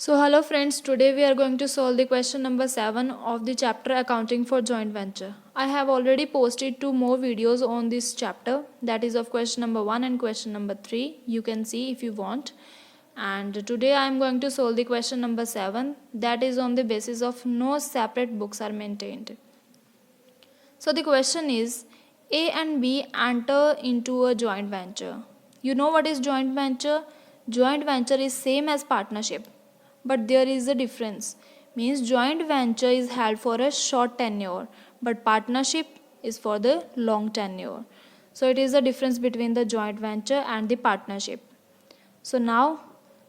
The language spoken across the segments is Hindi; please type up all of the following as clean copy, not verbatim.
So hello friends, today we are going to solve the question number 7 of the chapter accounting for joint venture. I have already posted 2 more videos on this chapter, that is of question number 1 and question number 3. You can see if you want. And today I am going to solve the question number 7, that is on the basis of no separate books are maintained. So the question is, A and B enter into a joint venture. You know what is joint venture? Joint venture is same as partnership, but there is a difference. Means joint venture is held for a short tenure, but partnership is for the long tenure. So it is the difference between the joint venture and the partnership. So now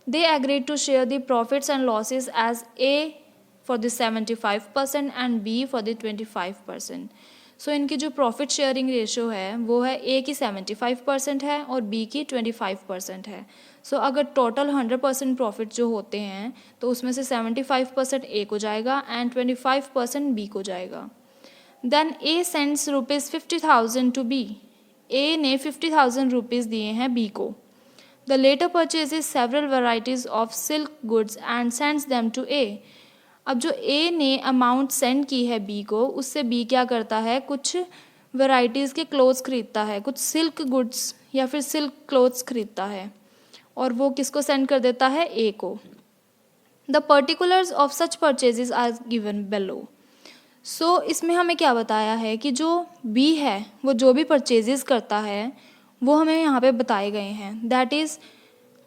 they agreed to share the profits and losses as A for the 75% and B for the 25%. सो इनकी जो प्रॉफिट शेयरिंग रेशो है वो है ए की 75% है और बी की 25% है. सो अगर टोटल 100% प्रॉफिट जो होते हैं तो उसमें से 75% ए को जाएगा एंड 25% बी को जाएगा. Then A sends ₹50,000 to B. A ने 50,000 रुपीज़ दिए हैं बी को. The latter purchases several varieties of silk goods and sends them to A. अब जो ए ने अमाउंट सेंड की है बी को, उससे बी क्या करता है, कुछ वैरायटीज़ के क्लोथ्स खरीदता है, कुछ सिल्क गुड्स या फिर सिल्क क्लोथ्स खरीदता है और वो किसको सेंड कर देता है, ए को. The particulars of such purchases are given below. So इसमें हमें क्या बताया है कि जो बी है वो जो भी परचेजेस करता है वो हमें यहाँ पे बताए गए हैं. That is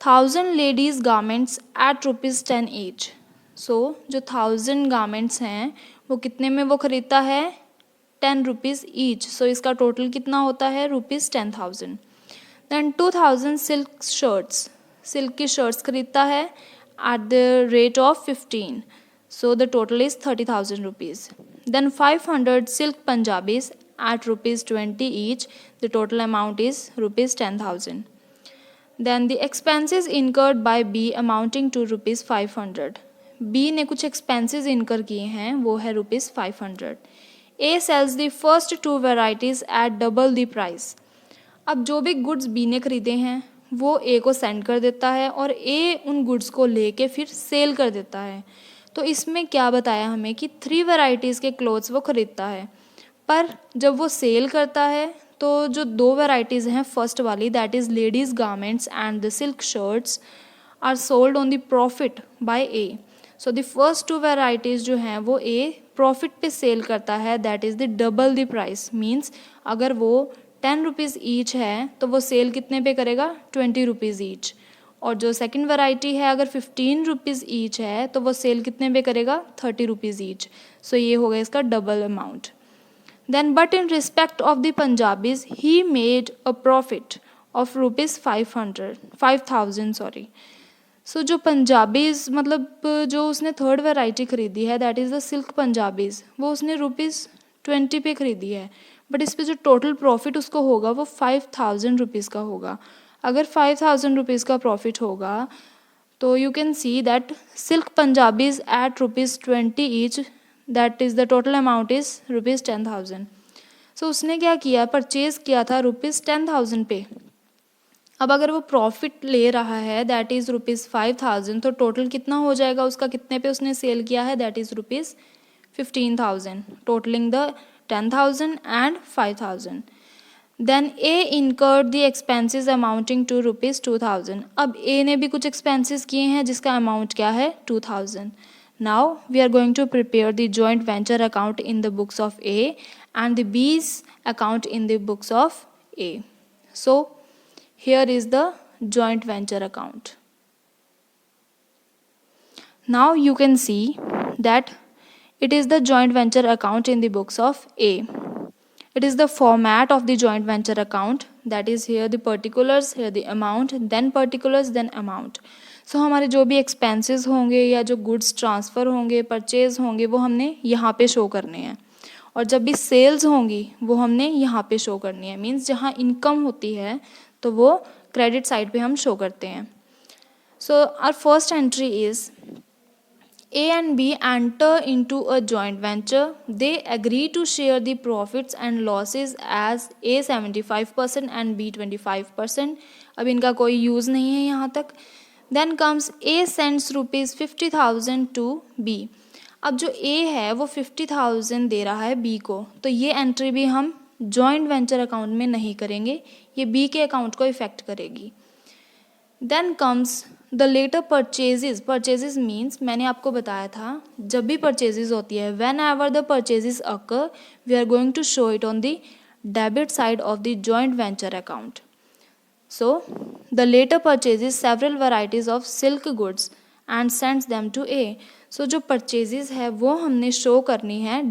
1000 ladies garments at ₹10 each. So जो 1000 गारमेंट्स हैं वो कितने में वो ख़रीदता है, 10 रुपीज़ ईच. सो इसका टोटल कितना होता है, ₹10,000. दैन 2000 सिल्क शर्ट्स, सिल्क की शर्ट्स खरीदता है at the rate of 15. So the total is 30,000 rupees. Then 500 silk Punjabis at ₹20 each. The total amount is ₹10,000. Then the expenses incurred by B amounting to ₹500. B ने कुछ एक्सपेंसेस इनकर किए हैं, वो है ₹500. A sells the first 2 varieties at double the price. अब जो भी गुड्स बी ने खरीदे हैं वो ए को सेंड कर देता है और ए उन गुड्स को लेके फिर सेल कर देता है. तो इसमें क्या बताया हमें कि 3 वेराइटीज़ के क्लोथ्स वो खरीदता है, पर जब वो सेल करता है तो जो 2 वेराइटीज़ हैं, फर्स्ट वाली that is ladies garments and the silk shirts are sold on the profit by A. So the first 2 varieties जो हैं वो ए प्रॉफिट पे सेल करता है, that is the double the price. Means अगर वो 10 रुपीज़ ईच है तो वो सेल कितने पे करेगा, 20 रुपीज़ ईच. और जो सेकंड वैरायटी है अगर 15 रुपीज़ ईच है तो वो सेल कितने पे करेगा, 30 रुपीज़ ईच. सो ये हो गया इसका double amount. Then but in respect of the Punjabis he made a profit of ₹5,000 sorry. So जो पंजाबीज़ मतलब जो उसने थर्ड वैरायटी ख़रीदी है that is the silk Punjabis, वो उसने ₹20 पे ख़रीदी है, बट इस पे जो टोटल प्रॉफिट उसको होगा वो 5,000 रुपीज़ का होगा. अगर 5,000 रुपीज़ का प्रॉफिट होगा तो you can see that silk Punjabis at ₹20 each, that is the total amount is ₹10,000. So उसने क्या किया, परचेज़ किया था ₹10,000 पे. अब अगर वो प्रॉफिट ले रहा है दैट इज़ ₹5,000, तो टोटल कितना हो जाएगा उसका, कितने पे उसने सेल किया है, that is ₹15,000, totalling the 10,000 and 5,000. Then A incurred the expenses amounting to ₹2,000. अब ए ने भी कुछ एक्सपेंसेस किए हैं जिसका अमाउंट क्या है, 2,000. Now we are going to prepare the joint venture account in the books of A and the B's account in the books of A. So here is the joint venture account. Now you can see that it is the joint venture account in the books of A. It is the format of the joint venture account, that is here the particulars, here the amount, then particulars, then amount. So हमारे जो भी expenses होंगे या जो goods transfer होंगे, purchase होंगे, वो हमने यहाँ पे show करने हैं, और जब भी sales होंगी वो हमने यहाँ पे show करनी है. मीन्स जहाँ income होती है तो वो क्रेडिट साइड पे हम शो करते हैं. So our first entry is A and B enter into a joint venture. They agree to share the profits and losses as A 75% and B 25%. अब इनका कोई यूज़ नहीं है यहाँ तक. Then comes A sends ₹50,000 to B। अब जो A है वो 50,000 दे रहा है B को, तो ये एंट्री भी हम जॉइंट वेंचर अकाउंट में नहीं करेंगे, ये B के अकाउंट को इफेक्ट करेगी। Then comes the latter purchases. Purchases means मैंने आपको बताया था जब भी परचेजेस होती है, whenever the purchases occur we are going to show it on the debit side of the joint venture account. So, the later purchases several varieties of silk goods and sends them to A. So, जो purchases है वो हमने show करनी है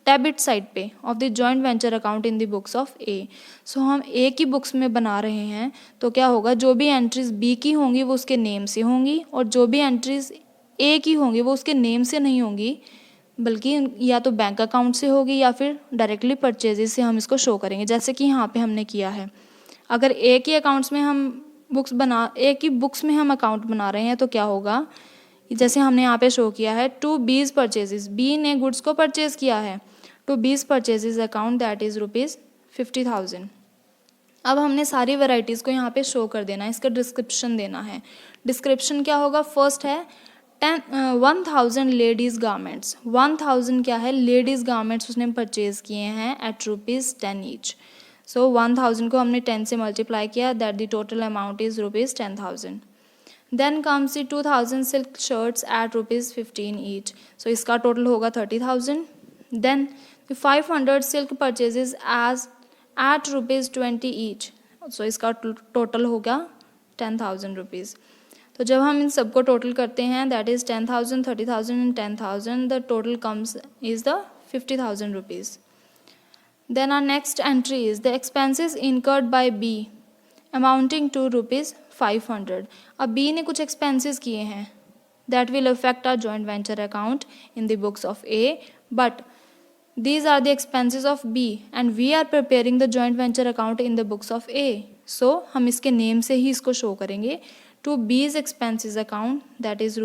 डेबिट साइड पे of the joint venture account in the books of A. So हम ए की बुक्स में बना रहे हैं, तो क्या होगा, जो भी एंट्रीज बी की होंगी वो उसके नेम से होंगी, और जो भी एंट्रीज ए की होंगी वो उसके नेम से नहीं होंगी, बल्कि या तो बैंक अकाउंट से होगी या फिर डायरेक्टली परचेजेस से हम इसको शो करेंगे, जैसे कि यहाँ पे हमने किया है। अगर ए की अकाउंट्स में हम ए की बुक्स में हम अकाउंट बना रहे हैं तो क्या होगा, जैसे हमने यहाँ पे शो किया है टू बीज परचेजेस, बी ने गुड्स को परचेज किया है, टू बीज परचेजेस अकाउंट दैट इज ₹50,000। अब हमने सारी वैरायटीज़ को यहाँ पे शो कर देना है, इसका डिस्क्रिप्शन देना है। डिस्क्रिप्शन क्या होगा, फर्स्ट है 1,000 लेडीज़ गारमेंट्स। 1,000 क्या है, लेडीज़ गारमेंट्स उसने परचेज किए हैं एट ₹10 ईच। सो 1,000 को हमने 10 से मल्टीप्लाई किया, that the total amount is ₹10,000। Then comes the 2,000 silk shirts at ₹15 each. सो इसका टोटल होगा 30,000। Then 500 silk purchases at ₹20 each. सो इसका टोटल होगा 10,000 रुपीज़। तो जब हम इन सबको टोटल करते हैं, that is 10,000, 30,000 and 10,000, the total comes is the 50,000 rupees. Then our next entry is the expenses incurred by B amounting to ₹500. अब B ने कुछ expenses किए हैं that will affect our joint venture account in the books of A, but these are the expenses of B and we are preparing the joint venture account in the books of A. So हम इसके name से ही इसको show करेंगे to B's expenses account, that is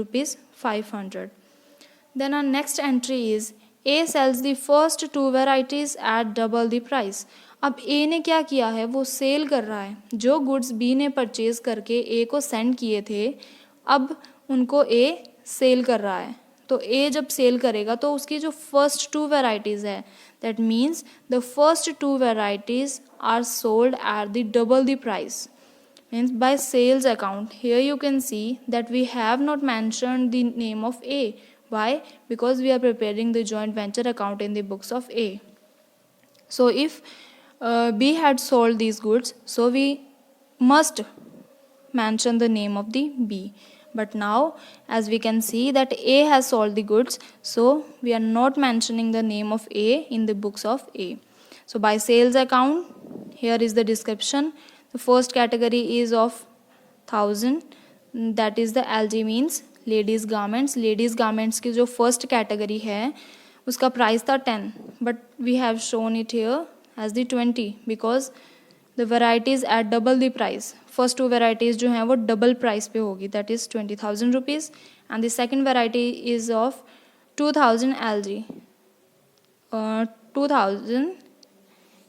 ₹500. Then our next entry is A sells the first 2 varieties at double the price. अब A ने क्या किया है, वो सेल कर रहा है जो गुड्स B ने परचेज करके A को सेंड किए थे, अब उनको A सेल कर रहा है। तो A जब सेल करेगा तो उसकी जो फर्स्ट 2 वेराइटीज़ है, that means the first 2 varieties are sold at the double the price, means by sales account. Here you can see that we have not mentioned the name of A. Why? Because we are preparing the joint venture account in the books of A. So if B had sold these goods, so we must mention the name of the B. But now as we can see that A has sold the goods, so we are not mentioning the name of A in the books of A. So by sales account, here is the description. The first category is of 1,000, that is the LG means ladies garments. Ladies garments की जो फर्स्ट कैटेगरी है उसका प्राइस था 10, but we have shown it here as the 20 because the varieties at double the price. First 2 varieties जो हैं वो डबल प्राइस पे होगी, that is 20,000 rupees, and the second variety is of 2,000 LG, 2,000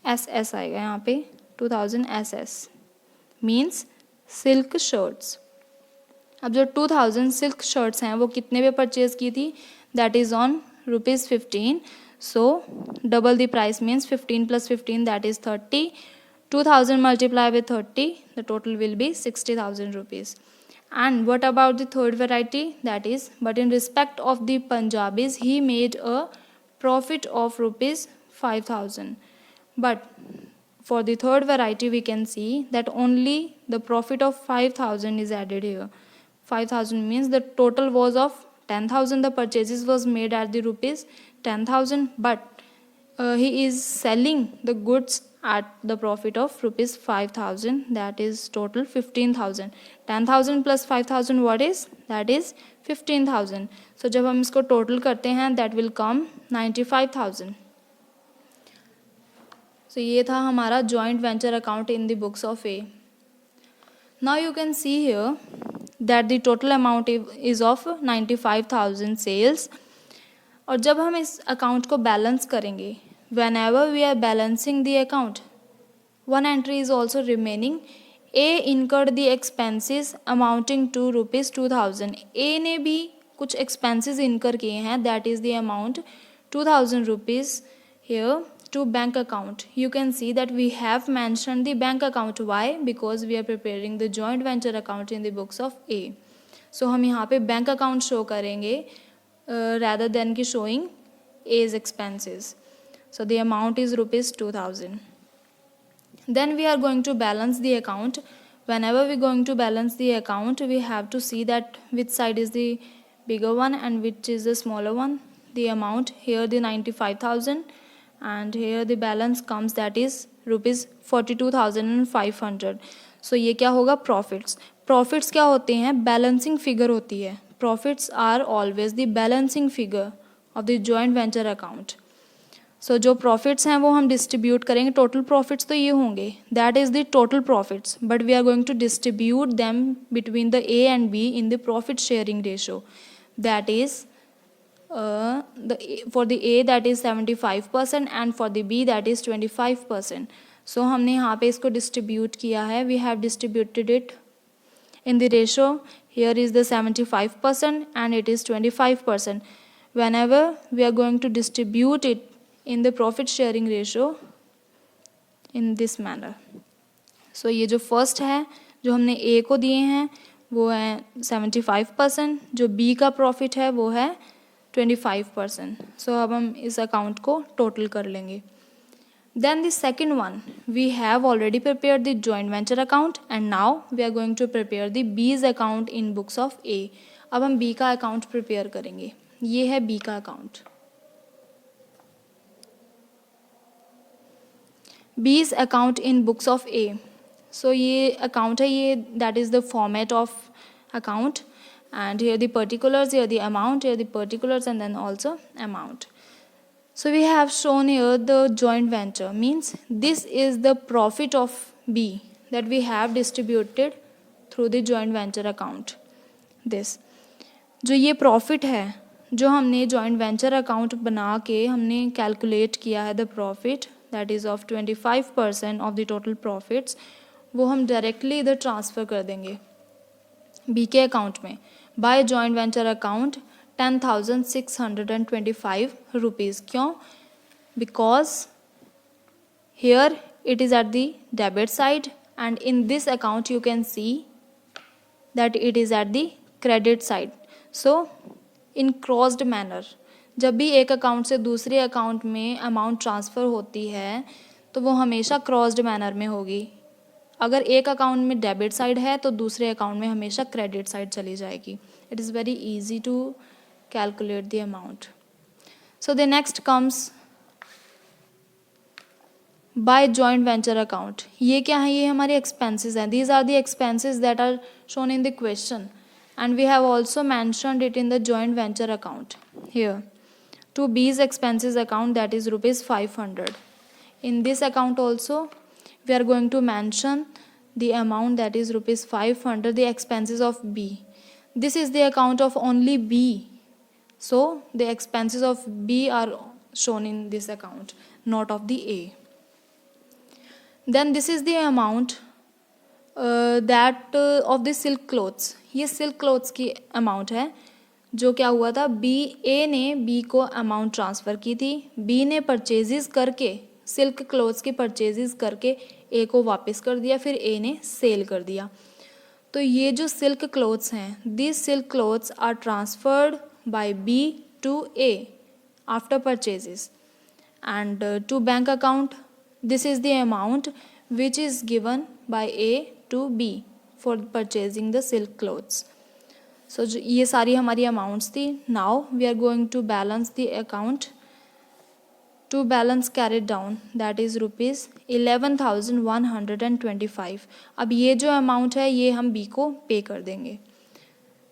SS आएगा यहाँ पे, 2,000 SS मीन्स सिल्क शर्ट्स। अब जो 2,000 सिल्क शर्ट्स हैं वो कितने पे परचेज की थी, that is on ₹15। So double the price means 15 + 15 that is 30, 2,000 multiply with 30, the total will be 60,000 rupees. And what about the third variety, that is but in respect of the Punjabis he made a profit of ₹5,000, but for the third variety we can see that only the profit of 5,000 is added here. 5,000 means the total was of 10,000, the purchases was made at the ₹10,000, but he is selling the goods at the profit of ₹5,000, that is total 15,000. 10,000 plus 5,000 what is, that is 15,000. So जब हम इसको total करते हैं that will come 95,000. So ये था हमारा joint venture account in the books of A. Now you can see here that the total amount is of 95,000 sales. और जब हम इस अकाउंट को बैलेंस करेंगे, whenever we are balancing the account, one entry is also remaining, A incurred the expenses amounting to ₹2000. A ने भी कुछ एक्सपेंसेस इनकर किए हैं, that is the amount ₹2000 here to bank account. You can see that we have mentioned the bank account. Why? Because we are preparing the joint venture account in the books of A. So हम यहाँ पे बैंक अकाउंट शो करेंगे rather than की showing A's expenses. So the amount is ₹2000. Then we are going to balance the account. Whenever we are going to balance the account, we have to see that which side is the bigger one and which is the smaller one. The amount here the 95,000 and here the balance comes, that is ₹42,500. So ये क्या होगा? प्रॉफिट्स. प्रॉफिट्स क्या होते हैं? बैलेंसिंग फिगर होती है. Profits are always the balancing figure of the joint venture account. So जो प्रॉफिट्स हैं वो हम डिस्ट्रीब्यूट करेंगे. टोटल प्रॉफिट्स तो ये होंगे, that is the total profits, but we are going to distribute them between the A and B in the profit sharing ratio. That is for the A that is 75% and for the B that is 25%. So हमने यहाँ पे इसको डिस्ट्रीब्यूट किया है. We have distributed it in the ratio. Here is the 75% and it is 25%. Whenever we are going to distribute it in the profit sharing ratio in this manner. So ये जो फर्स्ट है जो हमने A को दिए हैं वो है 75%, जो B का प्रॉफिट है वो है 25%. सो अब हम इस अकाउंट को टोटल कर लेंगे. Then the second one, we have already prepare the joint venture account and now we are going to prepare the B's account in books of A. अब हम बी का अकाउंट प्रिपेयर करेंगे. ये है बी का account. B's account in books of A. So ये अकाउंट है, ये that is the format of account. And here the particulars, here the amount, here the particulars, and then also amount. So we have shown here the joint venture, means this is the profit of B that we have distributed through the joint venture account. This जो ये profit है जो हमने joint venture account बना के हमने calculate किया है, the profit that is of 25% of the total profits, वो हम directly इधर transfer कर देंगे बी के अकाउंट में. By joint venture account 10,625 rupees. क्यों? Because here it is at the debit side and in this account you can see that it is at the credit side. So in crossed manner, जब भी एक अकाउंट से दूसरे अकाउंट में अमाउंट ट्रांसफ़र होती है तो वो हमेशा क्रॉस्ड मैनर में होगी. अगर एक अकाउंट में डेबिट साइड है तो दूसरे अकाउंट में हमेशा क्रेडिट साइड चली जाएगी. It is very easy to calculate the amount. So the next comes by joint venture account. ये क्या है? ये हमारे एक्सपेंसेस हैं. These are the expenses that are shown in the question and we have also mentioned it in the joint venture account. Here to B's expenses account that is ₹500. In this account also we are going to mention the amount that is ₹500, the expenses of B. This is the account of only B, so the expenses of B are shown in this account, not of the A. Then this is the amount that of the silk clothes. ये silk clothes की amount है. जो क्या हुआ था, A ने B को amount ट्रांसफ़र की थी. B ने परचेजेस करके सिल्क क्लोथ्स की परचेजेस करके ए को वापस कर दिया, फिर ए ने सेल कर दिया. तो ये जो सिल्क क्लोथ्स हैं, this silk clothes are transferred by B to A after purchases and to bank account. This is the amount which is given by A to B for purchasing the silk clothes. So ये सारी हमारी अमाउंट्स थी. Now we are going to balance the account. To balance carried down, that is ₹11,125. अब ये जो अमाउंट है ये हम बी को पे कर देंगे.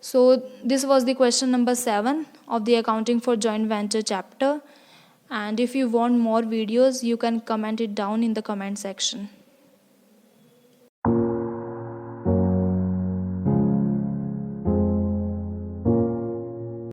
So this was the question number 7 of the accounting for joint venture chapter, and if you want more videos you can comment it down in the comment section.